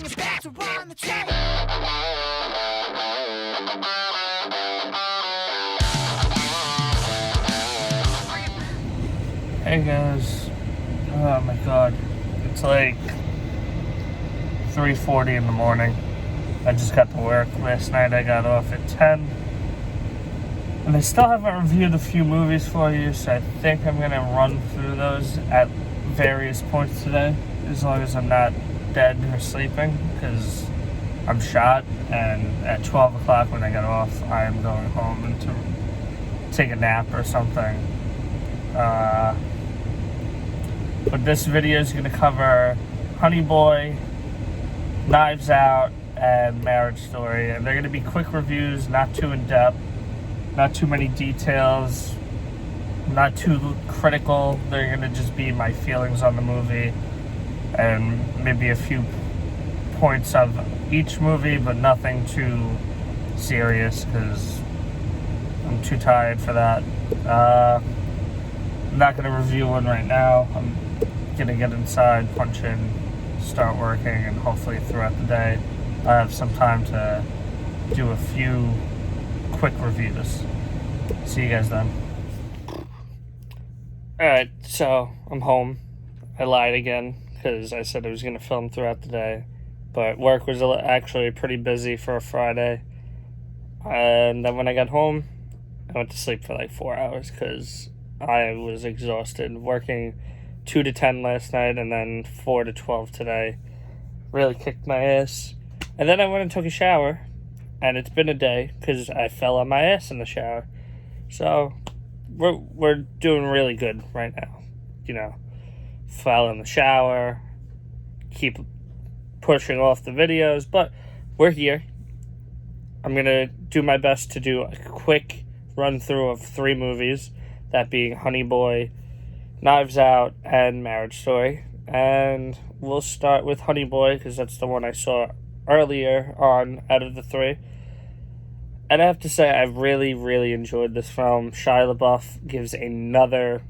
your back to run the tape. Hey guys, oh my god, it's like 3:40 in the morning. I just got to work last night. I got off at 10, and I still haven't reviewed a few movies for you, so I think I'm gonna run through those at various points today, as long as I'm not dead or sleeping, because I'm shot, and at 12 o'clock when I get off, I am going home and to take a nap or something. But this video is going to cover Honey Boy, Knives Out, and Marriage Story. And they're going to be quick reviews, not too in-depth, not too many details, not too critical. They're going to just be my feelings on the movie and maybe a few points of each movie, but nothing too serious because I'm too tired for that. I'm not going to review one right now. I'm going to get inside, punch in, start working, and hopefully throughout the day I have some time to do a few quick reviews. See you guys then. Alright, so I'm home. I lied again because I said I was going to film throughout the day, but work was actually pretty busy for a Friday. And then when I got home, I went to sleep for like 4 hours because I was exhausted, working 2 to 10 last night and then 4 to 12 today. Really kicked my ass. And then I went and took a shower, and it's been a day because I fell on my ass in the shower. So we're doing really good right now. You know, fell in the shower, keep pushing off the videos, but we're here. I'm going to do my best to do a quick run through of 3 movies. That being Honey Boy, Knives Out, and Marriage Story. And we'll start with Honey Boy, because that's the one I saw earlier on out of the 3. And I have to say, I really, really enjoyed this film. Shia LaBeouf gives another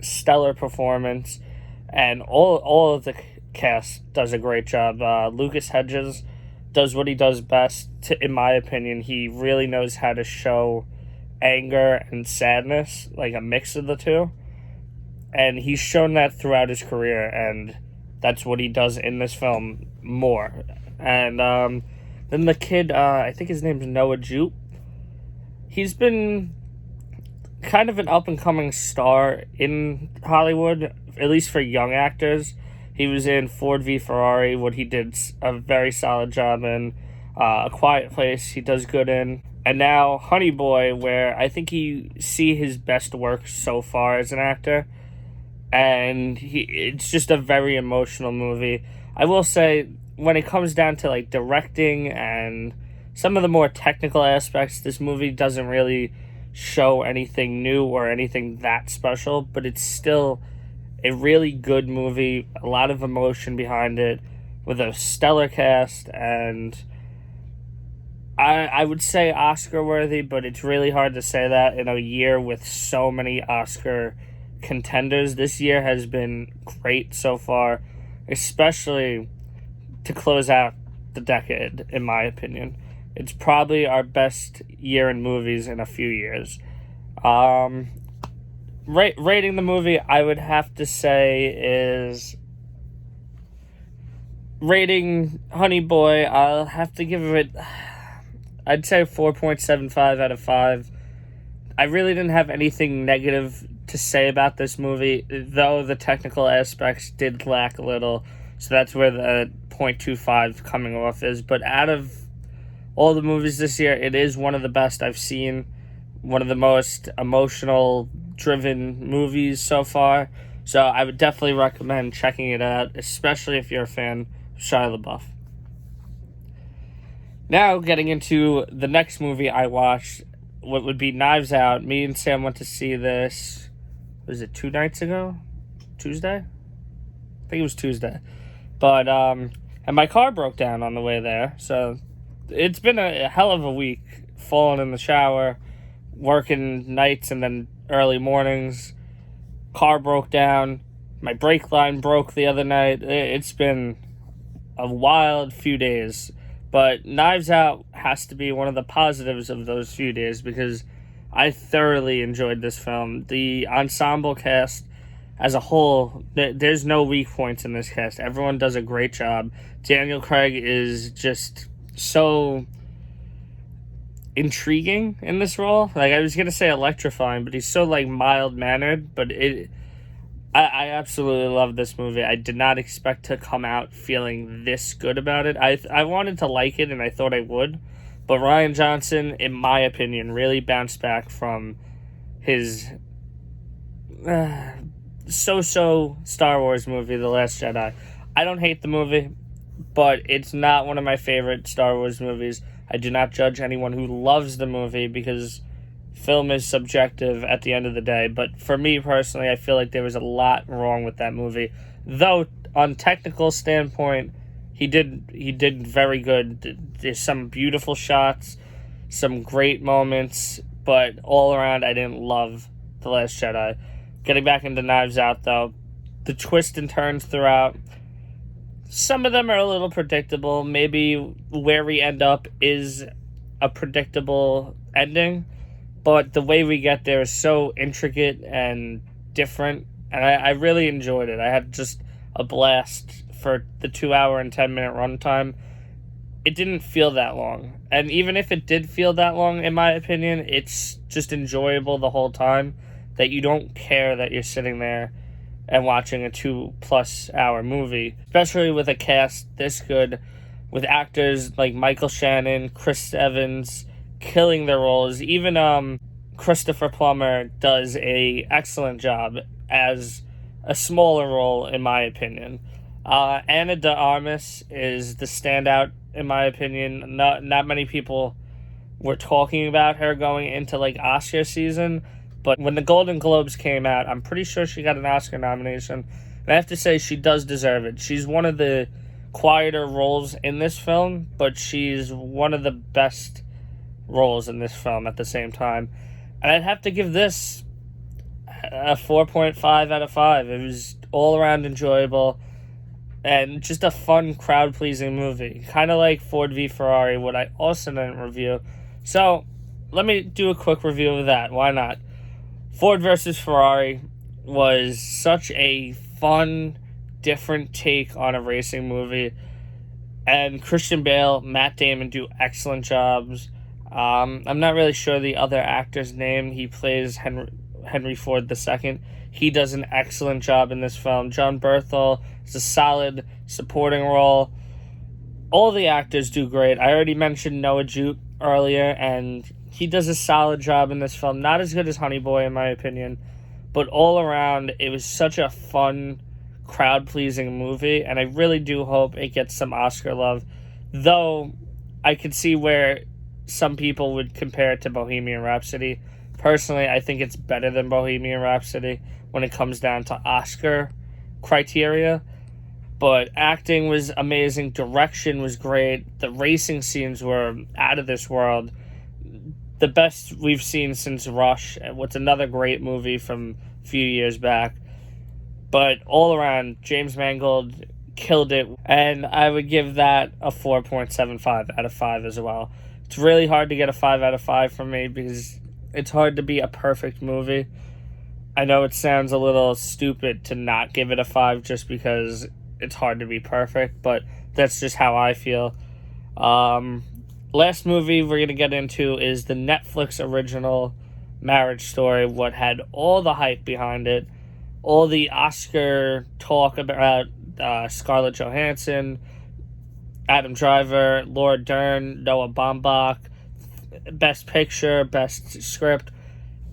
stellar performance, and all of the cast does a great job. Lucas Hedges does what he does best, in my opinion. He really knows how to show anger and sadness, like a mix of the two, and he's shown that throughout his career, and that's what he does in this film more. And then the kid, I think his name's Noah Jupe. He's been kind of an up-and-coming star in Hollywood, at least for young actors. He was in Ford v Ferrari, what he did a very solid job in. A Quiet Place, he does good in. And now Honey Boy, where I think you see his best work so far as an actor. And it's just a very emotional movie. I will say, when it comes down to like directing and some of the more technical aspects, this movie doesn't really show anything new or anything that special, but it's still a really good movie, a lot of emotion behind it, with a stellar cast, and I would say Oscar-worthy, but it's really hard to say that in a year with so many Oscar contenders. This year has been great so far, especially to close out the decade, in my opinion. It's probably our best year in movies in a few years. Rating the movie, I would have to say, is... Rating Honey Boy, I'll have to give it... I'd say 4.75 out of 5. I really didn't have anything negative to say about this movie, though the technical aspects did lack a little, so that's where the 0.25 coming off is. But out of all the movies this year, it is one of the best I've seen, one of the most emotional-driven movies so far, so I would definitely recommend checking it out, especially if you're a fan of Shia LaBeouf. Now, getting into the next movie I watched, what would be Knives Out. Me and Sam went to see this, was it 2 nights ago? Tuesday? I think it was Tuesday. But, and my car broke down on the way there, so it's been a hell of a week. Falling in the shower, working nights and then early mornings. Car broke down. My brake line broke the other night. It's been a wild few days. But Knives Out has to be one of the positives of those few days because I thoroughly enjoyed this film. The ensemble cast as a whole, there's no weak points in this cast. Everyone does a great job. Daniel Craig is just so intriguing in this role. Like, I was gonna say electrifying, but he's so like mild-mannered. But I absolutely love this movie. I did not expect to come out feeling this good about it. I wanted to like it, and I thought I would. But Rian Johnson, in my opinion, really bounced back from his so-so Star Wars movie, The Last Jedi. I don't hate the movie, but it's not one of my favorite Star Wars movies. I do not judge anyone who loves the movie because film is subjective at the end of the day. But for me personally, I feel like there was a lot wrong with that movie. Though, on technical standpoint, he did very good. There's some beautiful shots, some great moments, but all around, I didn't love The Last Jedi. Getting back into Knives Out, though, the twists and turns throughout, some of them are a little predictable. Maybe where we end up is a predictable ending, but the way we get there is so intricate and different, and I really enjoyed it. I had just a blast for the 2 hour and 10-minute runtime. It didn't feel that long, and even if it did feel that long, in my opinion, it's just enjoyable the whole time, that you don't care that you're sitting there and watching a 2+ hour movie, especially with a cast this good, with actors like Michael Shannon, Chris Evans, killing their roles. Even Christopher Plummer does a excellent job as a smaller role, in my opinion. Ana de Armas is the standout, in my opinion. Not many people were talking about her going into like Oscar season, but when the Golden Globes came out, I'm pretty sure she got an Oscar nomination, and I have to say she does deserve it. She's one of the quieter roles in this film, but she's one of the best roles in this film at the same time. And I'd have to give this a 4.5 out of 5. It was all around enjoyable and just a fun, crowd-pleasing movie. Kind of like Ford v Ferrari, what I also didn't review. So, let me do a quick review of that. Why not? Ford versus Ferrari was such a fun, different take on a racing movie. And Christian Bale, Matt Damon do excellent jobs. I'm not really sure the other actor's name. He plays Henry Ford II. He does an excellent job in this film. John Berthel is a solid supporting role. All the actors do great. I already mentioned Noah Jupe earlier, and he does a solid job in this film. Not as good as Honey Boy, in my opinion, but all around, it was such a fun, crowd-pleasing movie, and I really do hope it gets some Oscar love. Though, I could see where some people would compare it to Bohemian Rhapsody. Personally, I think it's better than Bohemian Rhapsody when it comes down to Oscar criteria. But acting was amazing. Direction was great. The racing scenes were out of this world. The best we've seen since Rush. What's another great movie from a few years back. But all around, James Mangold killed it. And I would give that a 4.75 out of 5 as well. It's really hard to get a 5 out of 5 from me because it's hard to be a perfect movie. I know it sounds a little stupid to not give it a 5 just because it's hard to be perfect, but that's just how I feel. Last movie we're going to get into is the Netflix original Marriage Story, what had all the hype behind it, all the Oscar talk about Scarlett Johansson, Adam Driver, Laura Dern, Noah Baumbach, Best Picture, Best Script,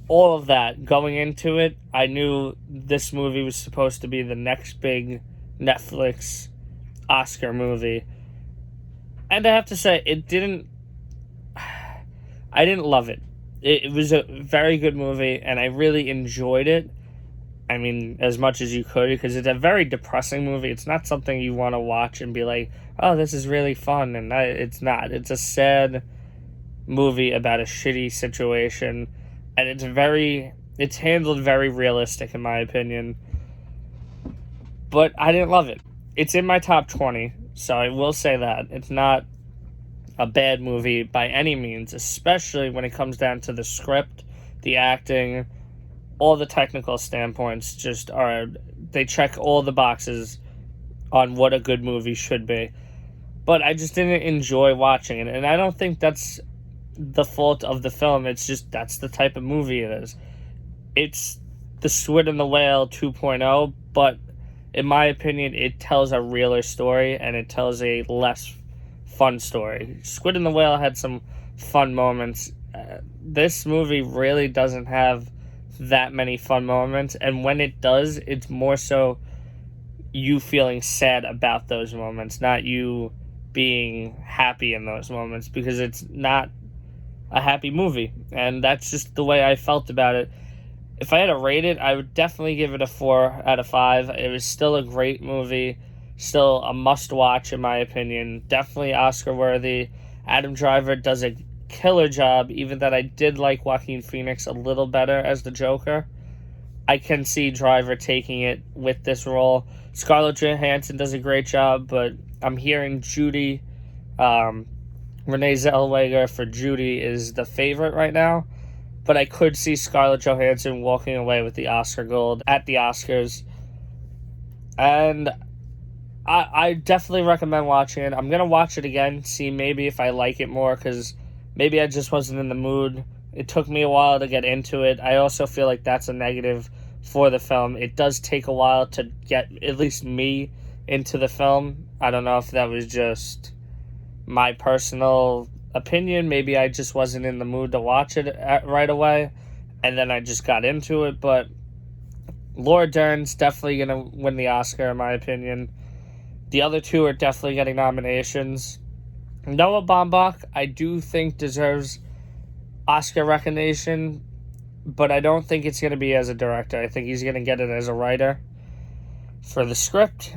all of that. Going into it, I knew this movie was supposed to be the next big Netflix Oscar movie. And I have to say, I didn't love it. It was a very good movie, and I really enjoyed it. I mean, as much as you could, because it's a very depressing movie. It's not something you want to watch and be like, oh, this is really fun, and it's not. It's a sad movie about a shitty situation, and it's handled very realistic, in my opinion. But I didn't love it. It's in my top 20. So I will say that. It's not a bad movie by any means, especially when it comes down to the script, the acting, all the technical standpoints they check all the boxes on what a good movie should be. But I just didn't enjoy watching it, and I don't think that's the fault of the film. It's just that's the type of movie it is. It's the Squid and the Whale 2.0, but in my opinion, it tells a realer story, and it tells a less fun story. Squid and the Whale had some fun moments. This movie really doesn't have that many fun moments, and when it does, it's more so you feeling sad about those moments, not you being happy in those moments, because it's not a happy movie, and that's just the way I felt about it. If I had to rate it, I would definitely give it a 4 out of 5. It was still a great movie, still a must-watch in my opinion, definitely Oscar-worthy. Adam Driver does a killer job, even that I did like Joaquin Phoenix a little better as the Joker. I can see Driver taking it with this role. Scarlett Johansson does a great job, but I'm hearing Judy, Renee Zellweger for Judy is the favorite right now. But I could see Scarlett Johansson walking away with the Oscar gold at the Oscars. And I definitely recommend watching it. I'm going to watch it again, see maybe if I like it more, because maybe I just wasn't in the mood. It took me a while to get into it. I also feel like that's a negative for the film. It does take a while to get, at least me, into the film. I don't know if that was just my personal opinion. Maybe I just wasn't in the mood to watch it right away, and then I just got into it. But Laura Dern's definitely going to win the Oscar, in my opinion. The other two are definitely getting nominations. Noah Baumbach, I do think, deserves Oscar recognition, but I don't think it's going to be as a director. I think he's going to get it as a writer for the script.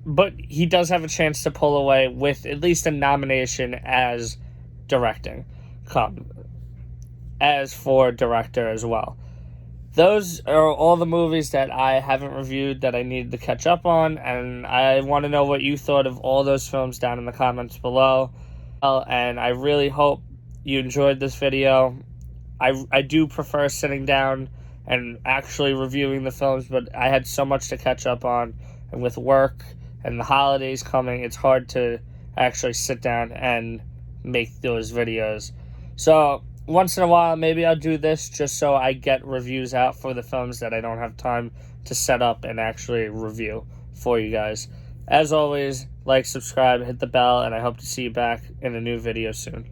But he does have a chance to pull away with at least a nomination as directing. As for director as well. Those are all the movies that I haven't reviewed that I needed to catch up on, and I want to know what you thought of all those films down in the comments below. And I really hope you enjoyed this video. I do prefer sitting down and actually reviewing the films, but I had so much to catch up on, and with work and the holidays coming, it's hard to actually sit down and make those videos. So once in a while, maybe I'll do this just so I get reviews out for the films that I don't have time to set up and actually review for you guys. As always, like, subscribe, hit the bell, and I hope to see you back in a new video soon.